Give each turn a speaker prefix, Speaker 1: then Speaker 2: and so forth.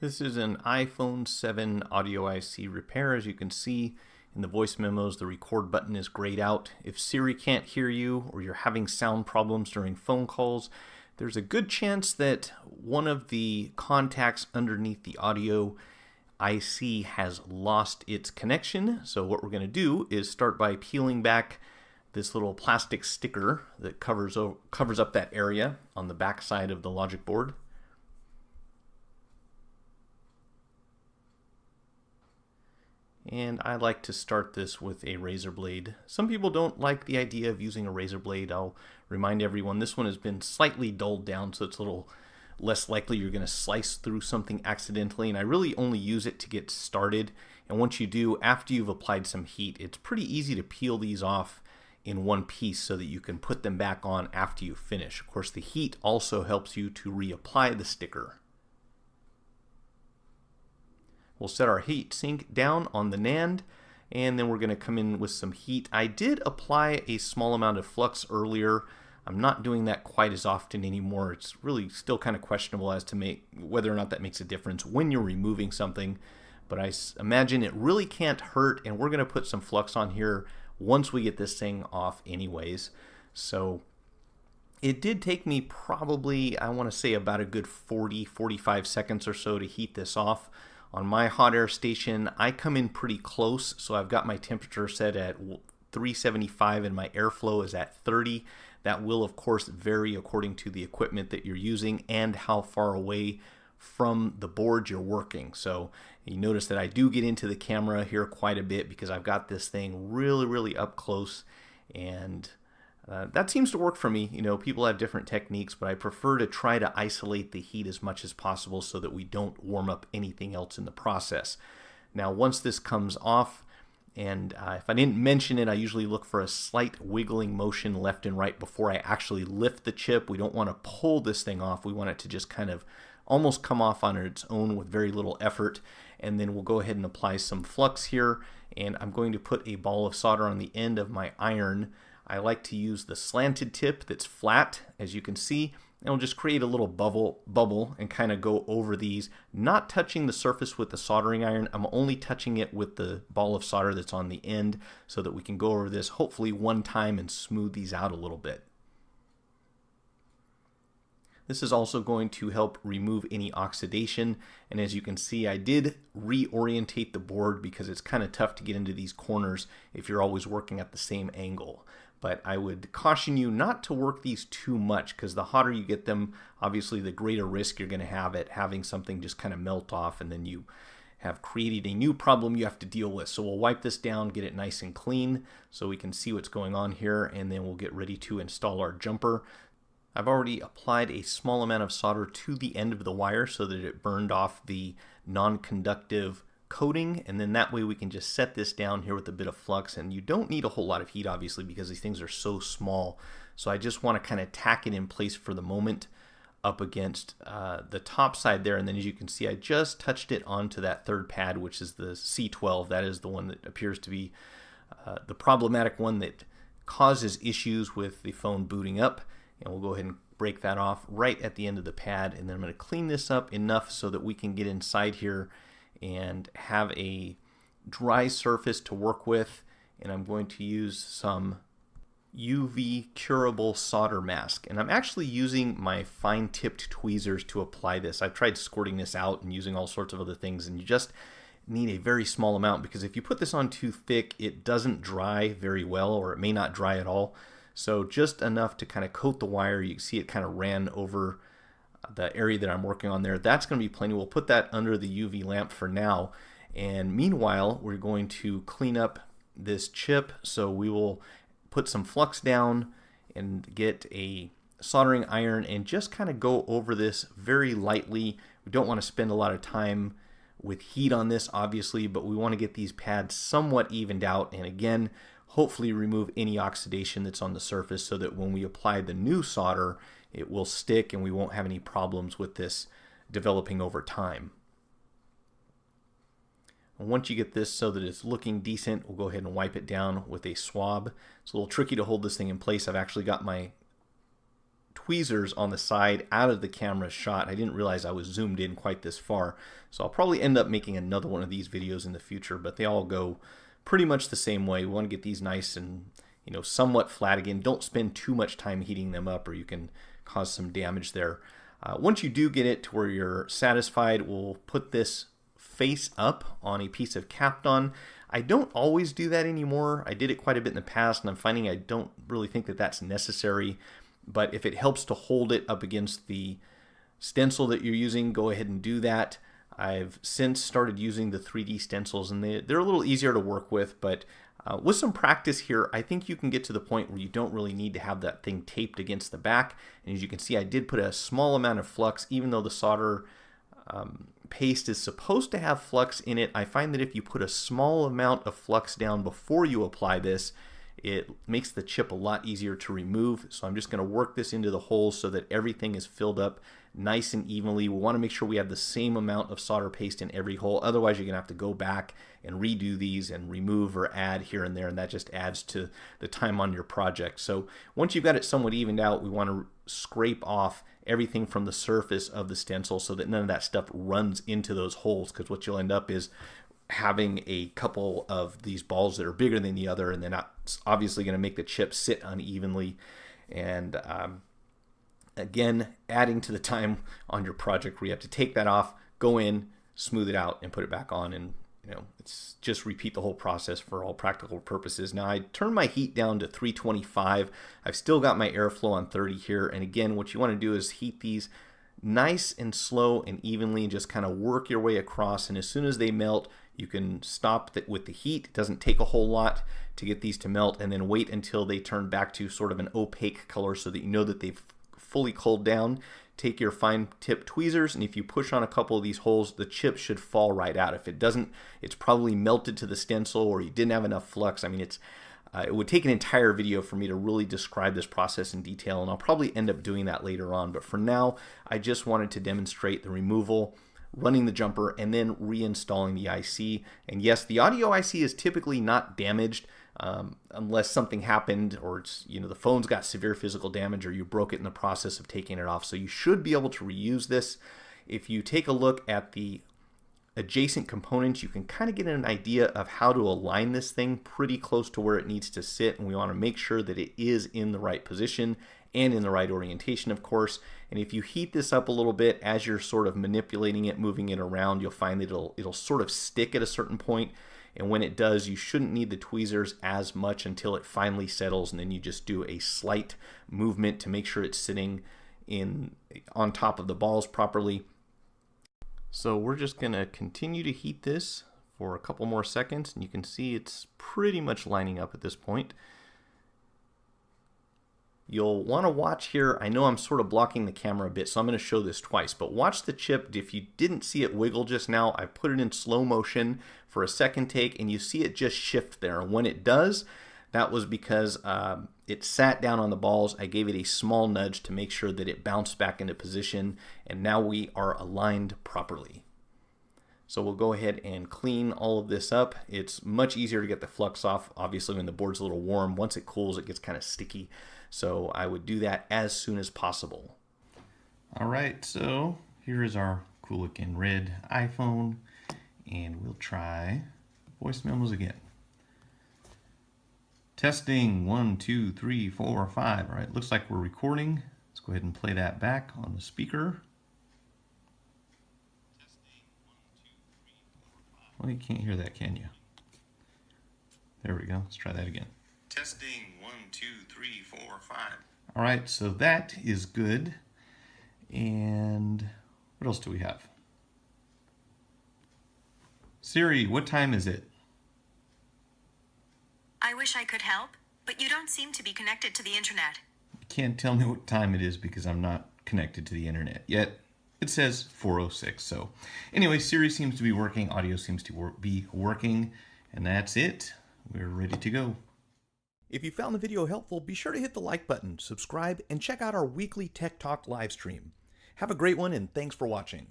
Speaker 1: This is an iPhone 7 audio IC repair. As you can see in the voice memos, the record button is grayed out. If Siri can't hear you or you're having sound problems during phone calls, there's a good chance that one of the contacts underneath the audio IC has lost its connection. So what we're going to do is start by peeling back this little plastic sticker that covers up that area on the back side of the logic board. And I like to start this with a razor blade. Some people don't like the idea of using a razor blade. I'll remind everyone this one has been slightly dulled down, so it's a little less likely you're going to slice through something accidentally. And I really only use it to get started. And once you do, after you've applied some heat, it's pretty easy to peel these off in one piece so that you can put them back on after you finish. Of course, the heat also helps you to reapply the sticker. We'll set our heat sink down on the NAND, and then we're going to come in with some heat. I did apply a small amount of flux earlier. I'm not doing that quite as often anymore. It's really still kind of questionable as to whether or not that makes a difference when you're removing something, but I imagine it really can't hurt, and we're going to put some flux on here once we get this thing off anyways. So it did take me probably, I want to say, about a good 45 seconds or so to heat this off. On my hot air station, I come in pretty close, so I've got my temperature set at 375 and my airflow is at 30. That will, of course, vary according to the equipment that you're using and how far away from the board you're working. So you notice that I do get into the camera here quite a bit because I've got this thing really up close, and that seems to work for me. You know, people have different techniques, but I prefer to try to isolate the heat as much as possible so that we don't warm up anything else in the process. Now, once this comes off, and if I didn't mention it, I usually look for a slight wiggling motion left and right before I actually lift the chip. We don't want to pull this thing off. We want it to just kind of almost come off on its own with very little effort. And then we'll go ahead and apply some flux here, and I'm going to put a ball of solder on the end of my iron. I like to use the slanted tip that's flat, as you can see, and we'll just create a little bubble and kind of go over these, not touching the surface with the soldering iron. I'm only touching it with the ball of solder that's on the end so that we can go over this hopefully one time and smooth these out a little bit. This is also going to help remove any oxidation, and as you can see, I did reorientate the board because it's kind of tough to get into these corners if you're always working at the same angle. But I would caution you not to work these too much, because the hotter you get them, obviously the greater risk you're going to have at having something just kind of melt off, and then you have created a new problem you have to deal with. So we'll wipe this down, get it nice and clean so we can see what's going on here, and then we'll get ready to install our jumper. I've already applied a small amount of solder to the end of the wire so that it burned off the non-conductive coating, and then that way we can just set this down here with a bit of flux. And you don't need a whole lot of heat, obviously, because these things are so small. So I just want to kind of tack it in place for the moment up against the top side there, and then as you can see, I just touched it onto that third pad, which is the C12. That is the one that appears to be the problematic one that causes issues with the phone booting up. And we'll go ahead and break that off right at the end of the pad, and then I'm going to clean this up enough so that we can get inside here and have a dry surface to work with. And I'm going to use some UV curable solder mask, and I'm actually using my fine tipped tweezers to apply this. I've tried squirting this out and using all sorts of other things, and you just need a very small amount, because if you put this on too thick, it doesn't dry very well, or it may not dry at all. So just enough to kind of coat the wire. You can see it kind of ran over the area that I'm working on there. That's going to be plenty. We'll put that under the UV lamp for now. And meanwhile, we're going to clean up this chip. So we will put some flux down and get a soldering iron and just kind of go over this very lightly. We don't want to spend a lot of time with heat on this, obviously, but we want to get these pads somewhat evened out. And again, hopefully remove any oxidation that's on the surface so that when we apply the new solder, it will stick and we won't have any problems with this developing over time. And once you get this so that it's looking decent, we'll go ahead and wipe it down with a swab. It's a little tricky to hold this thing in place. I've actually got my tweezers on the side out of the camera shot. I didn't realize I was zoomed in quite this far, so I'll probably end up making another one of these videos in the future, but they all go pretty much the same way. We want to get these nice and somewhat flat. Again, don't spend too much time heating them up or you can cause some damage there. Once you do get it to where you're satisfied, we'll put this face up on a piece of Kapton. I don't always do that anymore. I did it quite a bit in the past, and I'm finding I don't really think that that's necessary. But if it helps to hold it up against the stencil that you're using, go ahead and do that. I've since started using the 3D stencils, and they're a little easier to work with, but with some practice here, I think you can get to the point where you don't really need to have that thing taped against the back. And as you can see, I did put a small amount of flux, even though the solder paste is supposed to have flux in it. I find that if you put a small amount of flux down before you apply this, it makes the chip a lot easier to remove. So I'm just going to work this into the holes so that everything is filled up nice and evenly. We want to make sure we have the same amount of solder paste in every hole. Otherwise, you're going to have to go back and redo these and remove or add here and there, and that just adds to the time on your project. So once you've got it somewhat evened out, we want to scrape off everything from the surface of the stencil so that none of that stuff runs into those holes, because what you'll end up is having a couple of these balls that are bigger than the other, and they're not obviously going to make the chip sit unevenly. And again, adding to the time on your project where you have to take that off, go in, smooth it out, and put it back on, and it's just repeat the whole process for all practical purposes. Now I turned my heat down to 325. I've still got my airflow on 30 here, and again, what you want to do is heat these nice and slow and evenly, and just kind of work your way across. And as soon as they melt, you can stop with the heat. It doesn't take a whole lot to get these to melt, and then wait until they turn back to sort of an opaque color so that you know that they've fully cooled down. Take your fine tip tweezers, and if you push on a couple of these holes, the chip should fall right out. If it doesn't, it's probably melted to the stencil, or you didn't have enough flux. I mean, it would take an entire video for me to really describe this process in detail, and I'll probably end up doing that later on. But for now, I just wanted to demonstrate the removal, running the jumper, and then reinstalling the IC. And yes, the audio IC is typically not damaged unless something happened, or it's, the phone's got severe physical damage, or you broke it in the process of taking it off. So you should be able to reuse this. If you take a look at the adjacent components, you can kind of get an idea of how to align this thing pretty close to where it needs to sit, and we want to make sure that it is in the right position and in the right orientation, of course. And if you heat this up a little bit as you're sort of manipulating it, moving it around, you'll find that it'll sort of stick at a certain point. And when it does, you shouldn't need the tweezers as much until it finally settles, and then you just do a slight movement to make sure it's sitting on top of the balls properly. So we're just going to continue to heat this for a couple more seconds, and you can see it's pretty much lining up at this point. You'll want to watch here. I know I'm sort of blocking the camera a bit, so I'm going to show this twice, but watch the chip. If you didn't see it wiggle just now, I put it in slow motion for a second take, and you see it just shift there. And when it does, that was because it sat down on the balls. I gave it a small nudge to make sure that it bounced back into position, and now we are aligned properly. So we'll go ahead and clean all of this up. It's much easier to get the flux off, obviously, when the board's a little warm. Once it cools, it gets kind of sticky. So I would do that as soon as possible. All right, so here is our cool looking red iPhone, and we'll try voice memos again. Testing 1, 2, 3, 4, 5. All right, looks like we're recording. Let's go ahead and play that back on the speaker. Well, you can't hear that, can you? There we go. Let's try that again. Testing 1, 2, 3, 4, 5. All right, so that is good. And what else do we have? Siri, what time is it?
Speaker 2: I wish I could help, but you don't seem to be connected to the internet.
Speaker 1: You can't tell me what time it is because I'm not connected to the internet yet. It says 4:06. So anyway, Siri seems to be working, audio seems to be working, and that's it. We're ready to go. If you found the video helpful, be sure to hit the like button, subscribe, and check out our weekly Tech Talk live stream. Have a great one, and thanks for watching.